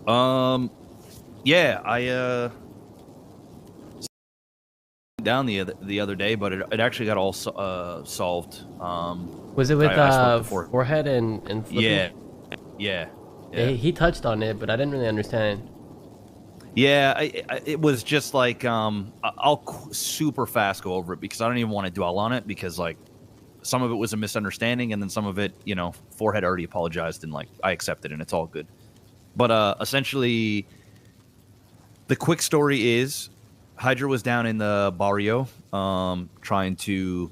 Yeah, I down the other day, but it actually got all solved. Was it with I spoke to four. Forehead and Flippy? Yeah, yeah, Yeah, yeah, he touched on it, but I didn't really understand. yeah. It was just like I'll super fast go over it because I don't even want to dwell on it because like some of it was a misunderstanding and then some of it, Forehead already apologized and like I accepted and it's all good. But essentially, the quick story is Hydra was down in the barrio trying to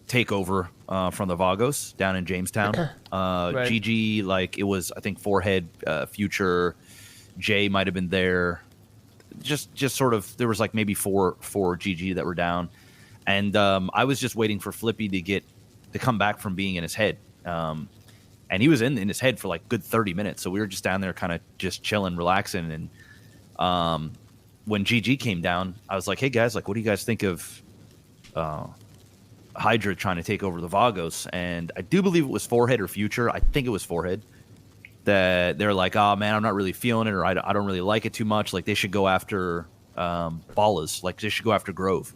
take over from the Vagos down in Jamestown. Right. GG, like it was, I think Forehead, Future, Jay might have been there. Just sort of, there was like maybe four GG that were down, and I was just waiting for Flippy to come back from being in his head. And he was in his head for like good 30 minutes. So we were just down there kind of just chilling, relaxing. And when GG came down, I was like, hey guys, like, what do you guys think of Hydra trying to take over the Vagos? And I do believe it was Forehead or Future. I think it was Forehead. That they're like, oh man, I'm not really feeling it, or I don't really like it too much. Like they should go after Ballas. Like they should go after Grove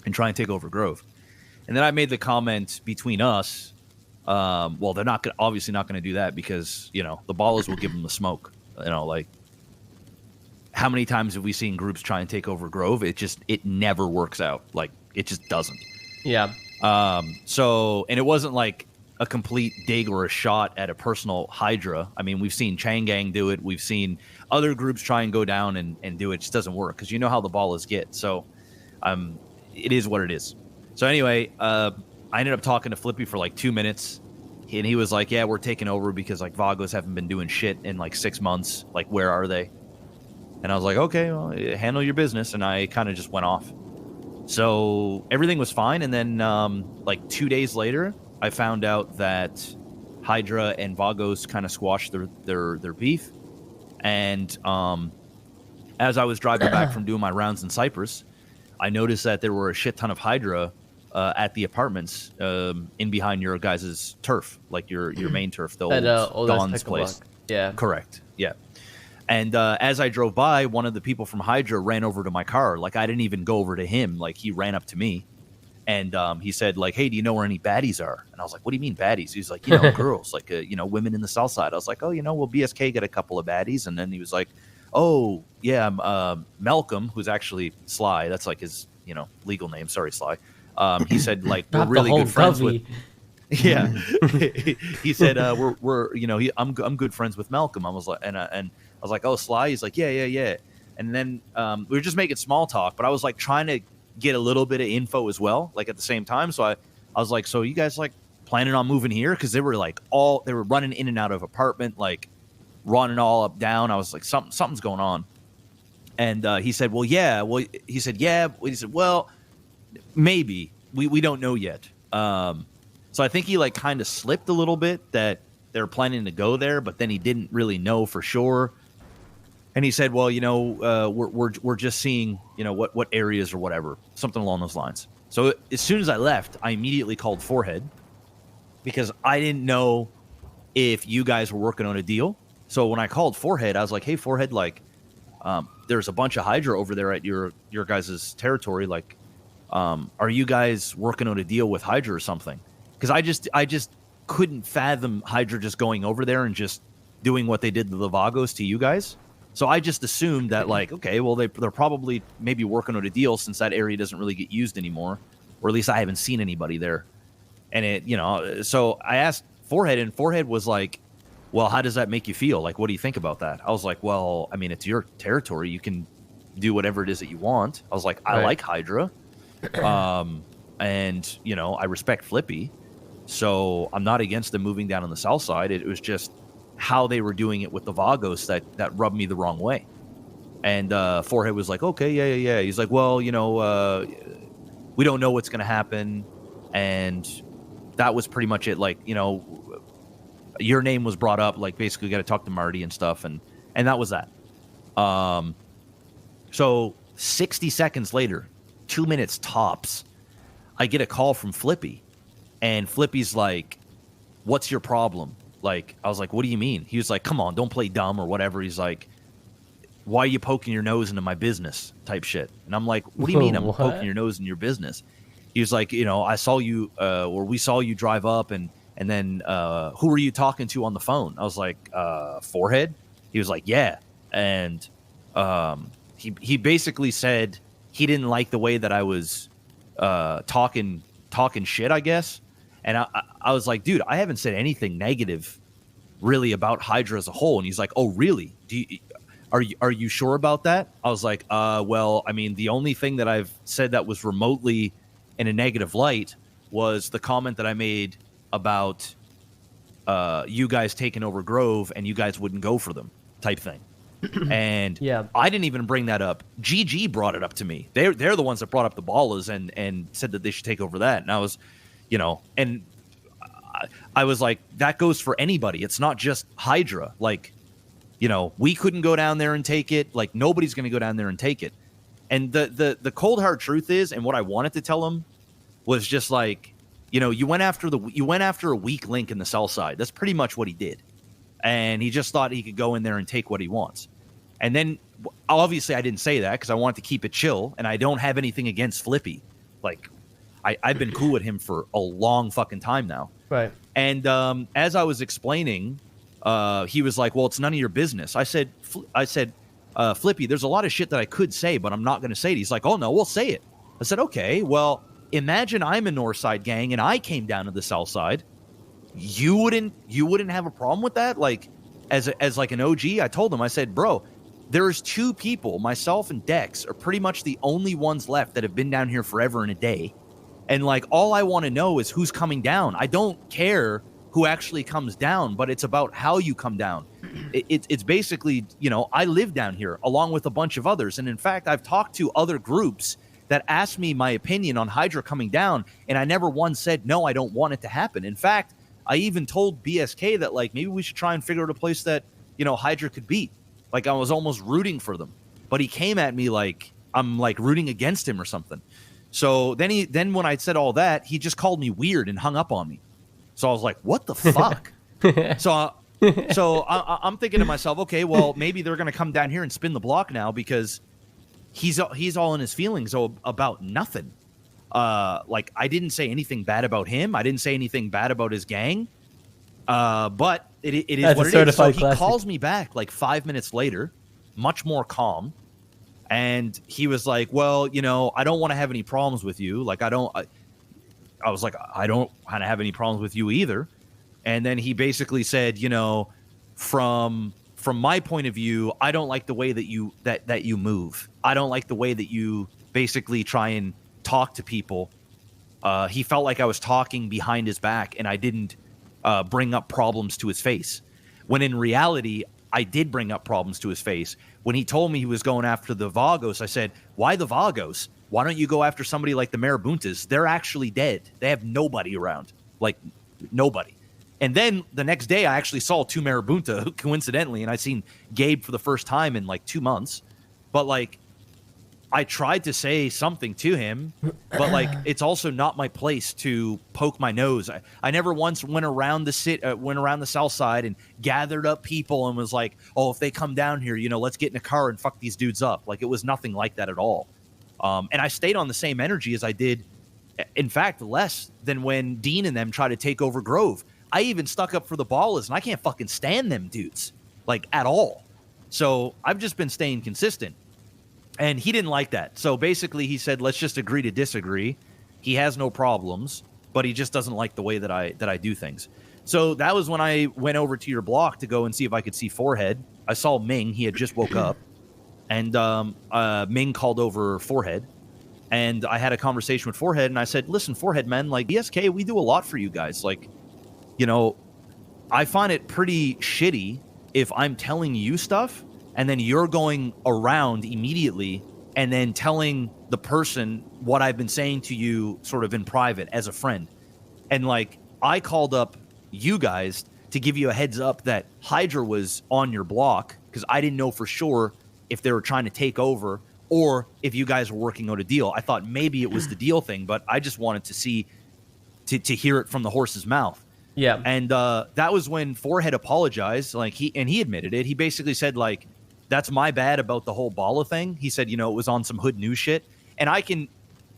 and try and take over Grove. And then I made the comment between us. Well, they're obviously not going to do that because the Ballas will give them the smoke. Like how many times have we seen groups try and take over Grove? It never works out. Like it just doesn't. Yeah. So, and it wasn't like a complete dig or a shot at a personal Hydra. I mean, we've seen Chang Gang do it. We've seen other groups try and go down and do it. It just doesn't work because you know how the Ballas get. So, it is what it is. So anyway, I ended up talking to Flippy for like 2 minutes, and he was like, yeah, we're taking over because like Vagos haven't been doing shit in like 6 months. Like, where are they? And I was like, okay, well, handle your business. And I kind of just went off. So everything was fine. And then like 2 days later, I found out that Hydra and Vagos kind of squashed their beef. And as I was driving back from doing my rounds in Cyprus, I noticed that there were a shit ton of Hydra at the apartments in behind your guys' turf, like your main turf, the old Don's place. Block. Yeah. Correct. Yeah. And as I drove by, one of the people from Hydra ran over to my car. Like, I didn't even go over to him. Like, he ran up to me. And he said, like, hey, do you know where any baddies are? And I was like, what do you mean baddies? He's like, girls, like, women in the South Side. I was like, oh, well, BSK got a couple of baddies. And then he was like, oh, yeah, Malcolm, who's actually Sly. That's like his, legal name. Sorry, Sly. He said, like, we're really good friends with. Yeah. He said, I'm good friends with Malcolm. I was like, and I was like, oh, Sly? He's like, yeah. And then we were just making small talk, but I was like trying to get a little bit of info as well, like at the same time. So I was like, so you guys like planning on moving here? Because they were like they were running in and out of apartment, like running all up down. I was like, something's going on. And he said, well, yeah. Well, he said, yeah. He said, well, maybe we don't know yet. So I think he like kind of slipped a little bit that they were planning to go there, but then he didn't really know for sure. And he said, well, we're just seeing, what areas or whatever, something along those lines. So as soon as I left, I immediately called Forehead because I didn't know if you guys were working on a deal. So when I called Forehead, I was like, hey, Forehead, like, there's a bunch of Hydra over there at your guys' territory. Like, are you guys working on a deal with Hydra or something? Because I just couldn't fathom Hydra just going over there and just doing what they did to the Vagos to you guys. So I just assumed that, like, okay, well, they're probably maybe working on a deal since that area doesn't really get used anymore, or at least I haven't seen anybody there. And it, so I asked Forehead, and Forehead was like, well, how does that make you feel? Like, what do you think about that? I was like, well, I mean, it's your territory. You can do whatever it is that you want. I was like, I like Hydra. And, I respect Flippy. So I'm not against them moving down on the south side. It was just how they were doing it with the Vagos that rubbed me the wrong way. And Forehead was like, okay, yeah. He's like, well, we don't know what's going to happen. And that was pretty much it. Like, your name was brought up, like basically got to talk to Marty and stuff. And that was that. So 60 seconds later, 2 minutes tops, I get a call from Flippy. And Flippy's like, what's your problem? Like, I was like, what do you mean? He was like, come on, don't play dumb or whatever. He's like, why are you poking your nose into my business type shit? And I'm like, what do you mean I'm poking your nose in your business? He was like, you know, I saw you, or we saw you drive up, and then who were you talking to on the phone? I was like, Forehead? He was like, yeah. And he basically said he didn't like the way that I was talking shit, I guess. And I was like, dude, I haven't said anything negative really about Hydra as a whole. And he's like, oh, really? Are you sure about that? I was like, well, I mean, the only thing that I've said that was remotely in a negative light was the comment that I made about you guys taking over Grove and you guys wouldn't go for them type thing. And yeah. I didn't even bring that up. GG brought it up to me. They're the ones that brought up the Ballas and said that they should take over that. And I was, you know, and I was like, that goes for anybody. It's not just Hydra. Like, you know, we couldn't go down there and take it. Like, nobody's going to go down there and take it. And the cold hard truth is, and what I wanted to tell him was just like, you know, you went after a weak link in the sell side. That's pretty much what he did. And he just thought he could go in there and take what he wants. And then, obviously, I didn't say that because I wanted to keep it chill, and I don't have anything against Flippy. Like, I've been cool with him for a long fucking time now. Right. And as I was explaining, he was like, well, it's none of your business. I said, Flippy, there's a lot of shit that I could say, but I'm not going to say it. He's like, oh, no, we'll say it. I said, okay, well, imagine I'm a Northside gang and I came down to the South Side. You wouldn't have a problem with that? Like, as like an OG, I told him, I said, bro, there's two people, myself and Dex, are pretty much the only ones left that have been down here forever and a day. And, like, all I want to know is who's coming down. I don't care who actually comes down, but it's about how you come down. It's basically, you know, I live down here along with a bunch of others. And, in fact, I've talked to other groups that asked me my opinion on Hydra coming down, and I never once said, no, I don't want it to happen. In fact, I even told BSK that, like, maybe we should try and figure out a place that, you know, Hydra could beat. Like, I was almost rooting for them. But he came at me like I'm, like, rooting against him or something. So then when I said all that, he just called me weird and hung up on me. So I was like, what the fuck? So I'm thinking to myself, okay, well, maybe they're going to come down here and spin the block now because he's all in his feelings about nothing. Like, I didn't say anything bad about him. I didn't say anything bad about his gang. But it is That's what it is. So he calls me back like 5 minutes later, much more calm. And he was like, well, you know, I don't want to have any problems with you. Like, I was like, I don't want to have any problems with you either. And then he basically said, you know, from my point of view, I don't like the way that you move. I don't like the way that you basically try and talk to people. He felt like I was talking behind his back and I didn't bring up problems to his face. When in reality, I did bring up problems to his face. When he told me he was going after the Vagos, I said, why the Vagos? Why don't you go after somebody like the Marabuntas? They're actually dead. They have nobody around. Like, nobody. And then the next day, I actually saw two Marabunta, coincidentally, and I seen Gabe for the first time in, like, 2 months. But, like, I tried to say something to him, but, like, it's also not my place to poke my nose. I never once went around the South Side and gathered up people and was like, oh, if they come down here, you know, let's get in a car and fuck these dudes up. Like, it was nothing like that at all. And I stayed on the same energy as I did, in fact, less than when Dean and them tried to take over Grove. I even stuck up for the Ballas, and I can't fucking stand them dudes, like, at all. So I've just been staying consistent. And he didn't like that. So basically he said, let's just agree to disagree. He has no problems, but he just doesn't like the way that I do things. So that was when I went over to your block to go and see if I could see Forehead. I saw Ming. He had just woke up. And Ming called over Forehead. And I had a conversation with Forehead. And I said, listen, Forehead, man, like, BSK, we do a lot for you guys. Like, you know, I find it pretty shitty if I'm telling you stuff and then you're going around immediately and then telling the person what I've been saying to you sort of in private as a friend. And, like, I called up you guys to give you a heads up that Hydra was on your block because I didn't know for sure if they were trying to take over or if you guys were working out a deal. I thought maybe it was the deal thing, but I just wanted to see, to hear it from the horse's mouth. Yeah. And that was when Forehead apologized. Like he admitted it. He basically said like, "That's my bad about the whole Bala thing." He said, "You know, it was on some hood news shit." And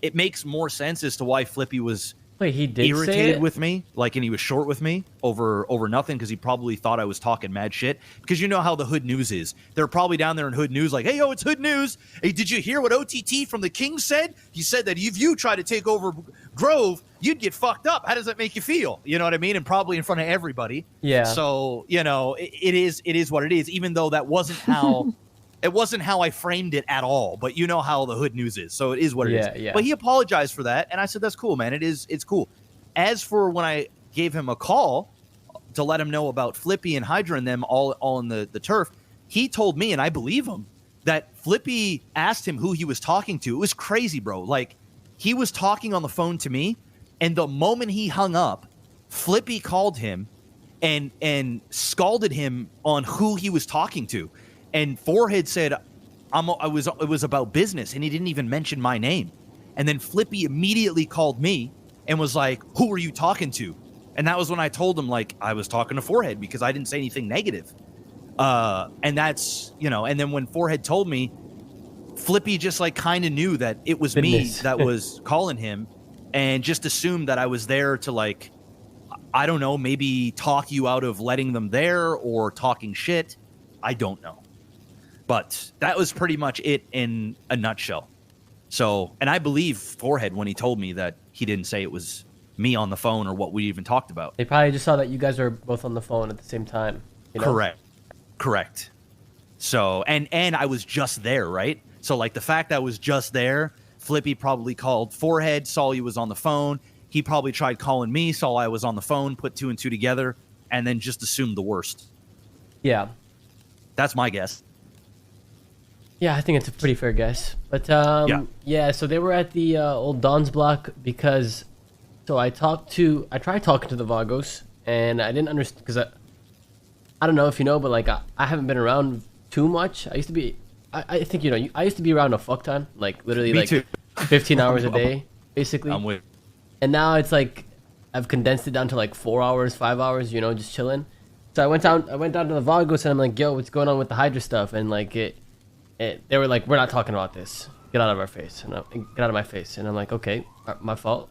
it makes more sense as to why Flippy was Wait, he did irritated say it? with me, like, and he was short with me over nothing because he probably thought I was talking mad shit. Because you know how the hood news is. They're probably down there in hood news like, "Hey, yo, it's hood news. Hey, did you hear what OTT from the King said? He said that if you try to take over Grove, you'd get fucked up. How does that make you feel?" You know what I mean? And probably in front of everybody. Yeah. So, you know, it is what it is, even though that wasn't how it wasn't how I framed it at all. But you know how the hood news is. So it is what it is. Yeah. But he apologized for that, and I said, "That's cool, man. It's cool." As for when I gave him a call to let him know about Flippy and Hydra and them all in the turf, he told me, and I believe him, that Flippy asked him who he was talking to. It was crazy, bro. Like, he was talking on the phone to me, and the moment he hung up, Flippy called him and scalded him on who he was talking to. And Forehead said, it was about business, and he didn't even mention my name. And then Flippy immediately called me and was like, "Who are you talking to?" And that was when I told him, like, I was talking to Forehead because I didn't say anything negative. And that's, you know, and then when Forehead told me, Flippy just like kind of knew that it was me that was calling him and just assumed that I was there to, like, I don't know, maybe talk you out of letting them there or talking shit. I don't know. But that was pretty much it in a nutshell. So, and I believe Forehead when he told me that he didn't say it was me on the phone or what we even talked about. They probably just saw that you guys were both on the phone at the same time. You know? Correct. So, and I was just there, right? So, like, the fact that I was just there, Flippy probably called Forehead, saw he was on the phone. He probably tried calling me, saw I was on the phone, put two and two together, and then just assumed the worst. Yeah. That's my guess. Yeah, I think it's a pretty fair guess. But yeah, so they were at the old Don's block because so I tried talking to the Vagos and I didn't understand because I don't know if you know, but like I haven't been around too much. I used to be I think you know, I used to be around a fuck ton, like literally Me like too. 15 hours a day basically. I'm with. And now it's like I've condensed it down to like 4 hours, 5 hours, you know, just chilling. So I went down to the Vagos and I'm like, "Yo, what's going on with the Hydra stuff?" And like they were like, "We're not talking about this. Get out of our face." And get out of my face. And I'm like, "Okay, my fault."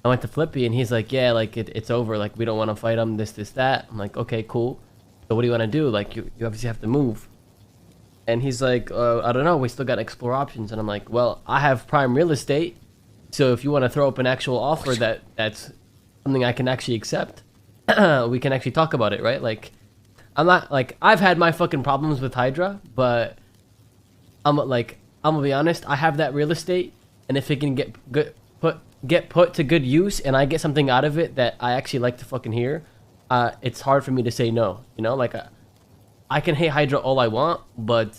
I went to Flippy and he's like, "Yeah, like it's over. Like we don't want to fight them. This, that." I'm like, "Okay, cool. So what do you want to do? Like you obviously have to move." And he's like, "I don't know. We still got to explore options." And I'm like, "Well, I have prime real estate. So if you want to throw up an actual offer that's something I can actually accept, we can actually talk about it, right? Like I'm not like I've had my fucking problems with Hydra, but I'm gonna be honest. I have that real estate, and if it can get put to good use, and I get something out of it that I actually like to fucking hear, it's hard for me to say no. You know, like I can hate Hydra all I want, but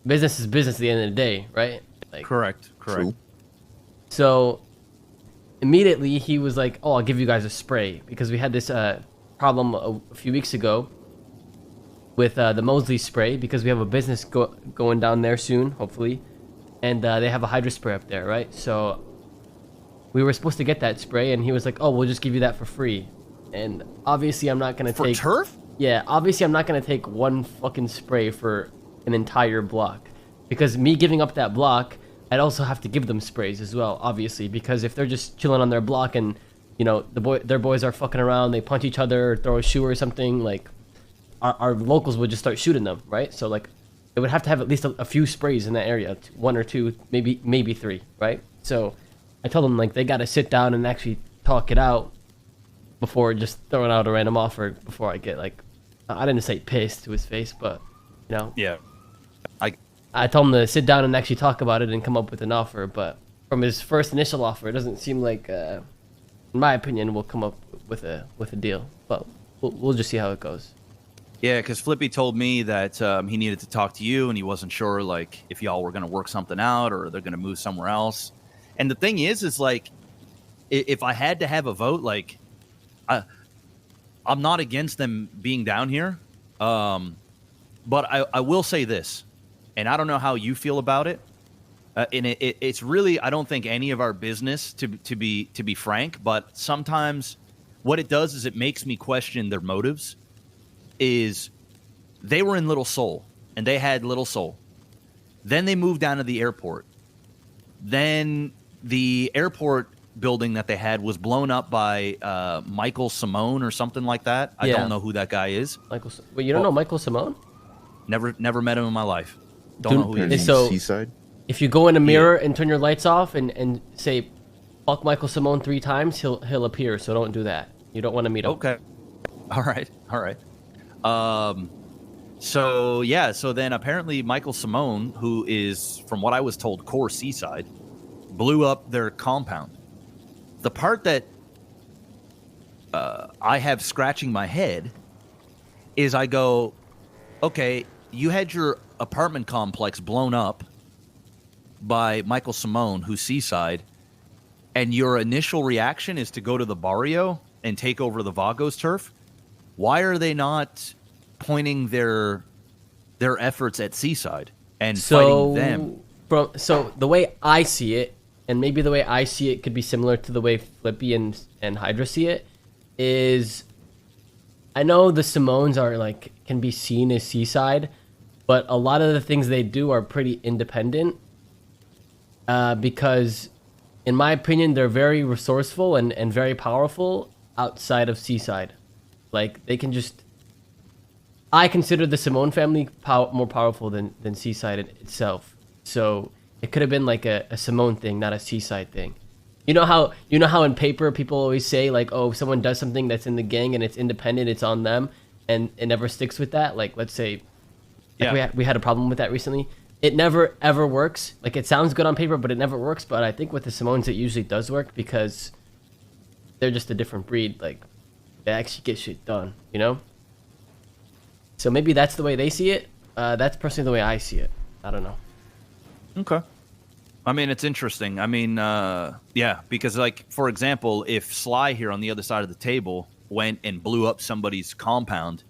business is business at the end of the day, right? Like, Correct. True. So immediately he was like, "Oh, I'll give you guys a spray," because we had this problem a few weeks ago with the Mosley spray, because we have a business going down there soon, hopefully, and they have a Hydra spray up there, right? So we were supposed to get that spray, and he was like, "Oh, we'll just give you that for free." And obviously I'm not gonna take turf. Yeah, obviously I'm not gonna take one fucking spray for an entire block, because me giving up that block, I'd also have to give them sprays as well, obviously, because if they're just chilling on their block and, you know, their boys are fucking around, they punch each other, or throw a shoe or something, like, our locals would just start shooting them, right? So, like, they would have to have at least a few sprays in that area, one or two, maybe three, right? So I told them, like, they got to sit down and actually talk it out before just throwing out a random offer, before I get, like, I didn't say pissed to his face, but, you know. Yeah. I told him to sit down and actually talk about it and come up with an offer, but from his first initial offer, it doesn't seem like, in my opinion, we'll come up with a deal. But we'll just see how it goes. Yeah, because Flippy told me that he needed to talk to you, and he wasn't sure, like, if y'all were going to work something out or they're going to move somewhere else. And the thing is like, if I had to have a vote, like, I'm not against them being down here, but I will say this. And I don't know how you feel about it, And it's really, I don't think any of our business to be frank, but sometimes what it does is it makes me question their motives. Is they were in Little Seoul and they had Little Seoul. Then they moved down to the airport. Then the airport building that they had was blown up by Michael Simone or something like that. I don't know who that guy is. Michael, wait, you don't know Michael Simone? Never met him in my life. Don't know who he is. So, Seaside? If you go in a mirror and turn your lights off and say, fuck Michael Simone 3 times, he'll appear. So don't do that. You don't want to meet him. Okay. All right. So then apparently Michael Simone, who is, from what I was told, core Seaside, blew up their compound. The part that I have scratching my head is I go, okay, you had your apartment complex blown up by Michael Simone, who's Seaside, and your initial reaction is to go to the barrio and take over the Vagos turf. Why are they not pointing their efforts at Seaside and fighting them? So the way I see it, and maybe the way I see it could be similar to the way Flippy and Hydra see it, is I know the Simones are like can be seen as Seaside, but a lot of the things they do are pretty independent. Because, in my opinion, they're very resourceful and very powerful outside of Seaside. Like, they can just... I consider the Simone family more powerful than Seaside itself. So, it could have been like a Simone thing, not a Seaside thing. You know how in paper people always say, like, oh, if someone does something that's in the gang and it's independent, it's on them, and it never sticks with that? Like, let's say... Like we had a problem with that recently. It never, ever works. Like, it sounds good on paper, but it never works. But I think with the Simones, it usually does work because they're just a different breed. Like, they actually get shit done, you know? So maybe that's the way they see it. That's personally the way I see it. I don't know. Okay. I mean, it's interesting. I mean, yeah, because, like, for example, if Sly here on the other side of the table went and blew up somebody's compound,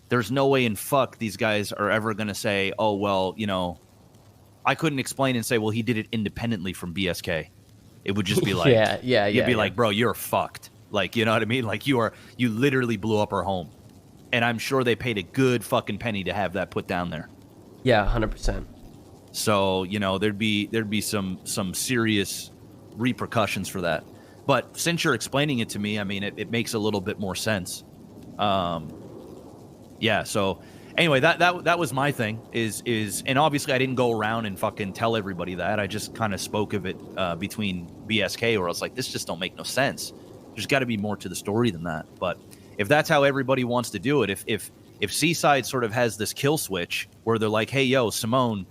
there's no way in fuck these guys are ever going to say, oh, well, you know, I couldn't explain and say, well, he did it independently from BSK. It would just be like, you'd be like, bro, you're fucked. Like, you know what I mean? Like, you literally blew up our home. And I'm sure they paid a good fucking penny to have that put down there. Yeah, 100%. So, you know, there'd be some serious repercussions for that. But since you're explaining it to me, I mean, it makes a little bit more sense. Yeah, so anyway, that was my thing is and obviously I didn't go around and fucking tell everybody that. I just kind of spoke of it between BSK, where I was like, this just don't make no sense. There's got to be more to the story than that. But if that's how everybody wants to do it, if Seaside sort of has this kill switch where they're like, hey, yo, Simone,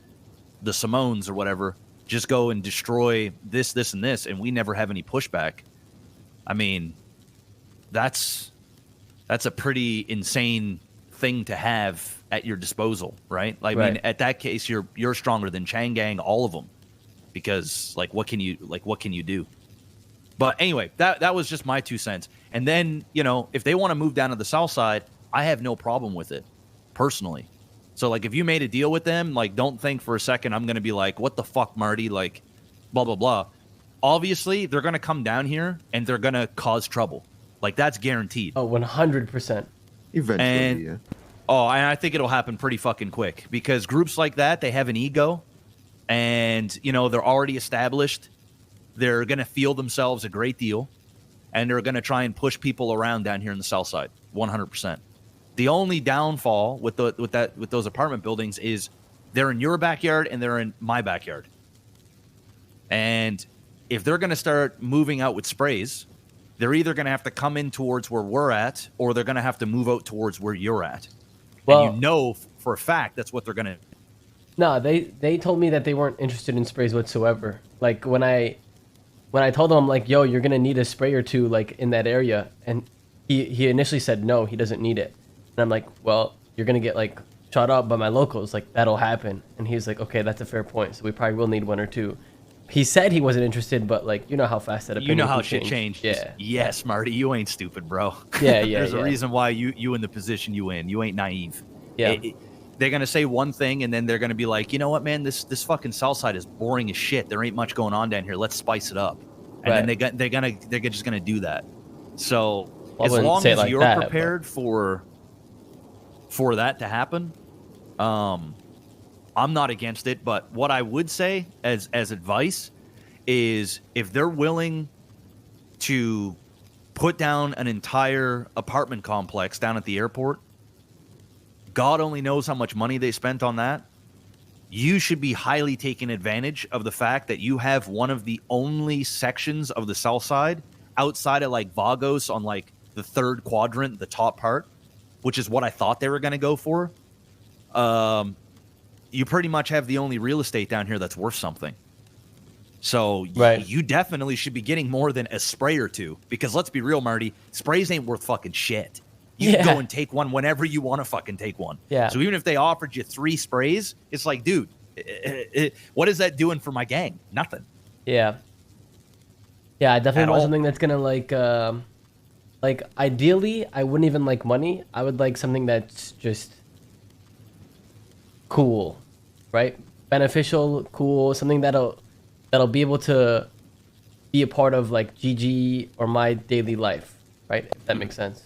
the Simones or whatever, just go and destroy this, and this, and we never have any pushback. I mean, that's a pretty insane thing to have at your disposal, right? Like, I mean, at that case, you're stronger than Chang Gang, all of them, because like, what can you do? But anyway, that was just my 2 cents. And then, you know, if they want to move down to the south side, I have no problem with it, personally. So like, if you made a deal with them, like, don't think for a second I'm going to be like, what the fuck, Marty? Like, blah blah blah. Obviously, they're going to come down here and they're going to cause trouble. Like, that's guaranteed. Oh, 100%. Eventually, yeah. Oh, and I think it'll happen pretty fucking quick because groups like that, they have an ego, and, you know, they're already established. They're going to feel themselves a great deal, and they're going to try and push people around down here in the south side, 100%. The only downfall with those apartment buildings is they're in your backyard and they're in my backyard. And if they're going to start moving out with sprays, they're either going to have to come in towards where we're at, or they're going to have to move out towards where you're at. Well, and you know for a fact that's what they're going to. No, they told me that they weren't interested in sprays whatsoever. Like, when I told them, I'm like, yo, you're going to need a spray or two, like, in that area. And he initially said, no, he doesn't need it. And I'm like, well, you're going to get, like, shot up by my locals. Like, that'll happen. And he was like, okay, that's a fair point. So we probably will need 1 or 2. He said he wasn't interested, but, like, you know how fast that opinion You know how shit changed. Yeah. Yes, Marty, you ain't stupid, bro. Yeah. There's a reason why you in the position you in. You ain't naive. Yeah. they're gonna say one thing, and then they're gonna be like, you know what, man, this fucking south side is boring as shit. There ain't much going on down here. Let's spice it up. And then they're just gonna do that. So as long as you're prepared for that to happen, I'm not against it. But what I would say as advice is, if they're willing to put down an entire apartment complex down at the airport, God only knows how much money they spent on that. You should be highly taking advantage of the fact that you have one of the only sections of the south side outside of like Vagos on like the third quadrant, the top part, which is what I thought they were going to go for. You pretty much have the only real estate down here that's worth something. So you definitely should be getting more than a spray or two, because let's be real, Marty, sprays ain't worth fucking shit. You can go and take one whenever you want to fucking take one. Yeah. So even if they offered you 3 sprays, it's like, dude, what is that doing for my gang? Nothing. Yeah. Yeah, I definitely want something that's gonna like ideally, I wouldn't even like money. I would like something that's just cool, right? Beneficial, cool, something that'll be able to be a part of like GG or my daily life, right? If that makes sense.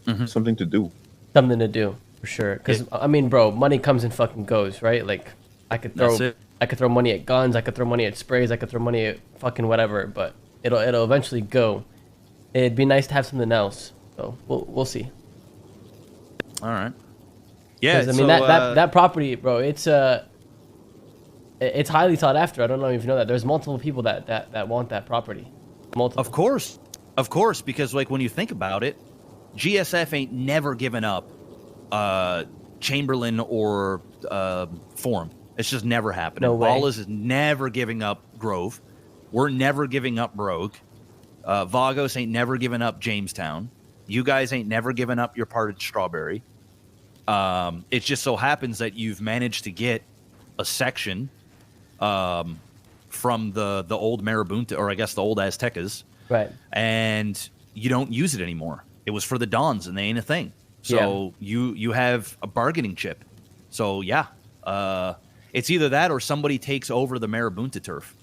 Mm-hmm. Something to do, for sure. Because I mean, bro, money comes and fucking goes, right? Like I could throw money at guns, I could throw money at sprays, I could throw money at fucking whatever, but it'll eventually go. It'd be nice to have something else, so we'll see. All right. Yeah, I mean that property, bro. It's highly sought after. I don't know if you know that. There's multiple people that want that property. Multiple. Of course, because like when you think about it, GSF ain't never given up Chamberlain or Forum. It's just never happened. No way. Ballas is never giving up Grove. We're never giving up Rogue. Vagos ain't never given up Jamestown. You guys ain't never given up your part of Strawberry. It just so happens that you've managed to get a section from the old Marabunta, or I guess the old Aztecas. Right. And you don't use it anymore. It was for the Dons, and they ain't a thing. So you have a bargaining chip. So, yeah. It's either that or somebody takes over the Marabunta turf.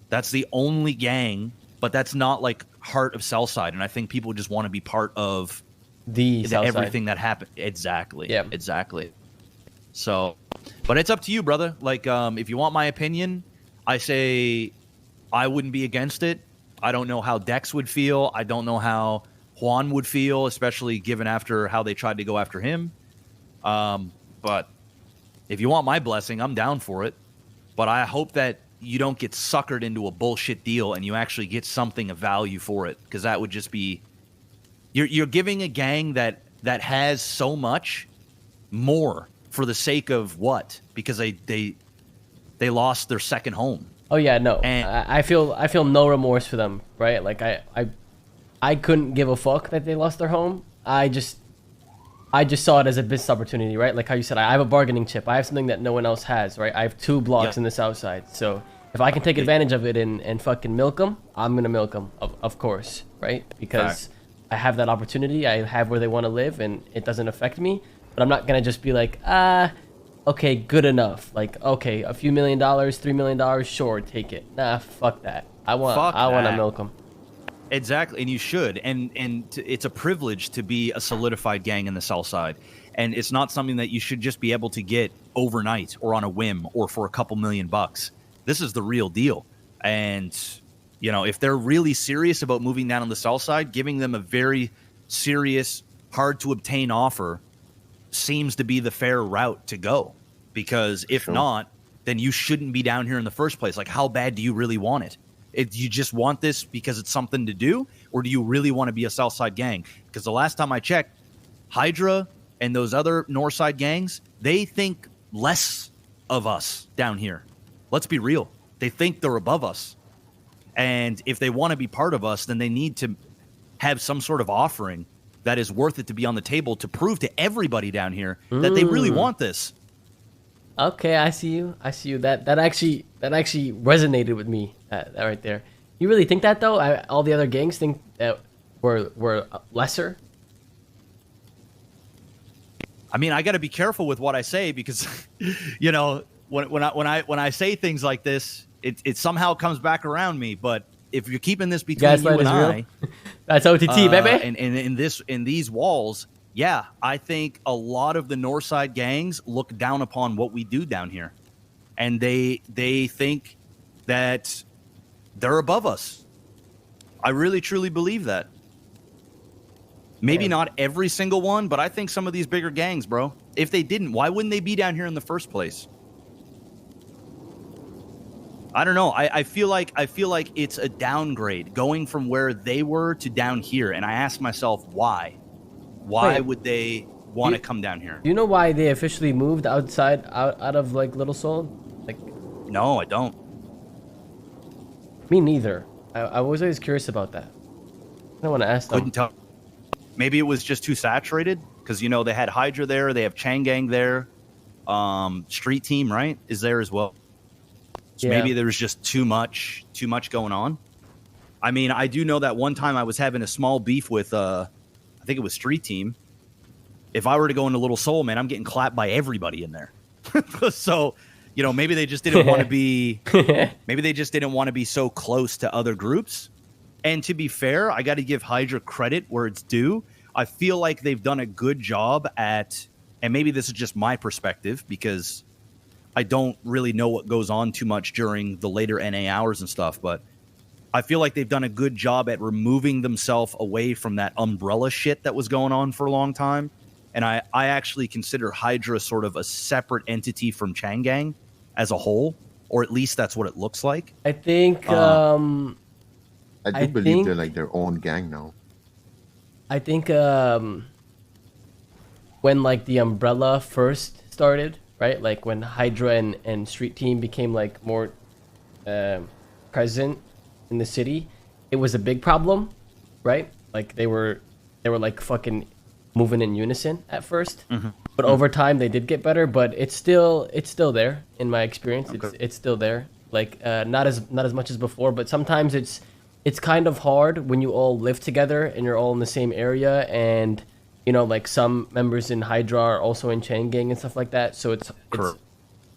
That's the only gang, but that's not like heart of Southside. And I think people just want to be part of everything that happened. Exactly. Yeah. Exactly. So, but it's up to you, brother. Like, if you want my opinion, I say I wouldn't be against it. I don't know how Dex would feel. I don't know how Juan would feel, especially given after how they tried to go after him. But if you want my blessing, I'm down for it. But I hope that you don't get suckered into a bullshit deal and you actually get something of value for it, because that would just be you're giving a gang that has so much more for the sake of what? Because they lost their second home. Oh yeah, no. And I feel no remorse for them, right? Like I couldn't give a fuck that they lost their home. I just saw it as a business opportunity, right? Like how you said, I have a bargaining chip. I have something that no one else has, right? I have 2 blocks in the south side. So if I can take advantage of it and fucking milk them, I'm going to milk them, of course, right? Because I have that opportunity. I have where they want to live, and it doesn't affect me. But I'm not going to just be like, okay, good enough. Like, okay, a few $1 million, $3 million, sure, take it. Nah, fuck that. I want to milk them. Exactly, and you should. And it's a privilege to be a solidified gang in the South Side. And it's not something that you should just be able to get overnight or on a whim or for a couple $1 million. This is the real deal. And, you know, if they're really serious about moving down on the South Side, giving them a very serious, hard-to-obtain offer seems to be the fair route to go. Because if not, then you shouldn't be down here in the first place. Like, how bad do you really want it? You just want this because it's something to do, or do you really want to be a Southside gang? Because the last time I checked, Hydra and those other Northside gangs, they think less of us down here. Let's be real. They think they're above us. And if they want to be part of us, then they need to have some sort of offering that is worth it to be on the table to prove to everybody down here that they really want this. Okay, I see you. That actually resonated with me. That right there. You really think that though? All the other gangs think that we're lesser. I mean, I got to be careful with what I say because, you know, when I say things like this, it somehow comes back around me. But if you're keeping this between you and I, that's OTT, baby. And in these walls, yeah, I think a lot of the Northside gangs look down upon what we do down here, and they think that they're above us. I really truly believe that. Maybe not every single one, but I think some of these bigger gangs, bro, if they didn't, why wouldn't they be down here in the first place? I don't know. I feel like it's a downgrade going from where they were to down here, and I ask myself why. Why would they want to come down here? Do you know why they officially moved out of like Little Seoul? Like, no, I don't. Me neither. I was always curious about that. I want to ask them. Couldn't tell. Maybe it was just too saturated because, you know, they had Hydra there, they have Changgang there, Street Team, right, is there as well. So maybe there was just too much going on. I mean, I do know that one time I was having a small beef with, I think it was Street Team. If I were to go into Little Seoul, man, I'm getting clapped by everybody in there. So, you know, maybe they just didn't want to be, maybe they just didn't want to be so close to other groups. And to be fair, I got to give Hydra credit where it's due. I feel like they've done a good job at, and maybe this is just my perspective because I don't really know what goes on too much during the later NA hours and stuff, but I feel like they've done a good job at removing themselves away from that umbrella shit that was going on for a long time. And I actually consider Hydra sort of a separate entity from Changgang as a whole, or at least that's what it looks like. I think... I believe they're like their own gang now. I think when like the umbrella first started, right? Like when Hydra and Street Team became like more present in the city, it was a big problem, right? Like they were like fucking moving in unison at first, but over time they did get better. But it's still there in my experience. Okay. It's still there. Like not as much as before, but sometimes it's kind of hard when you all live together and you're all in the same area, and you know, like some members in Hydra are also in Changgang and stuff like that. So it's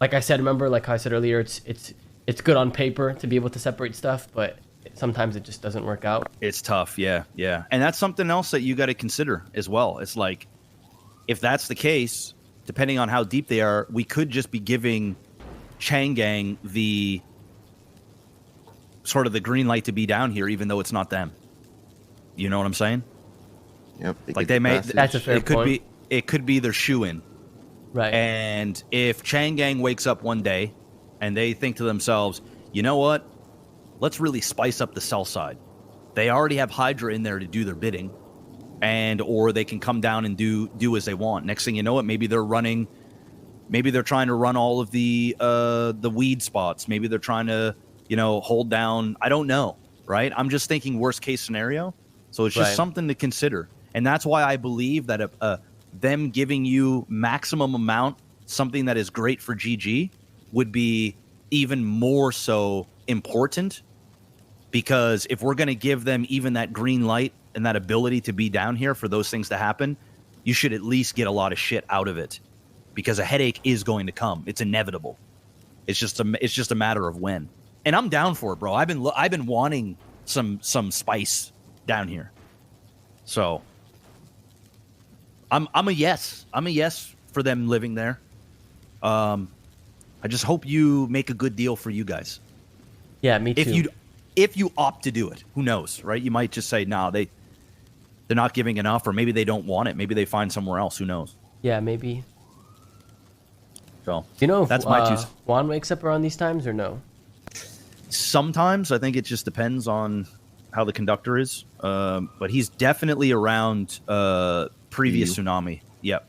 like I said, remember, like I said earlier, it's good on paper to be able to separate stuff, but sometimes it just doesn't work out. It's tough, yeah. And that's something else that you got to consider as well. It's like, if that's the case, depending on how deep they are, we could just be giving Changgang the sort of the green light to be down here, even though it's not them. You know what I'm saying? Yep. Like they may. That's a fair point. It could be their shoe-in. Right. And if Changgang wakes up one day and they think to themselves, you know what? Let's really spice up the sell side. They already have Hydra in there to do their bidding, or they can come down and do as they want. Next thing you know, maybe they're trying to run all of the weed spots. Maybe they're trying to, you know, hold down. I don't know, right? I'm just thinking worst case scenario. So it's just something to consider. And that's why I believe that them giving you maximum amount, something that is great for GG, would be even more so important. Because if we're going to give them even that green light and that ability to be down here for those things to happen, you should at least get a lot of shit out of it. Because a headache is going to come. It's inevitable. It's just a matter of when. And I'm down for it, bro. I've been wanting some spice down here. So I'm a yes. I'm a yes for them living there. I just hope you make a good deal for you guys. Yeah, me too. If you opt to do it, who knows, right? You might just say, no, they're not giving enough, or maybe they don't want it. Maybe they find somewhere else. Who knows? Yeah, maybe. So you know, if that's my two. Juan wakes up around these times or no? Sometimes I think it just depends on how the conductor is, but he's definitely around previous tsunami. Yep.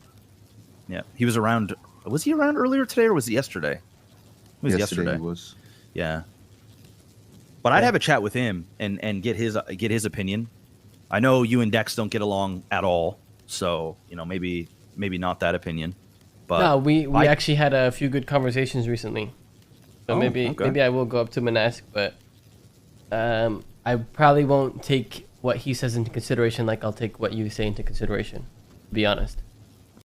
He was around. Was he around earlier today, or was it yesterday? It was yesterday. He was. Yeah. But I'd have a chat with him and get his opinion. I know you and Dex don't get along at all, so you know maybe not that opinion. But no, we actually had a few good conversations recently. So maybe I will go up to him and ask, but I probably won't take what he says into consideration like I'll take what you say into consideration, to be honest.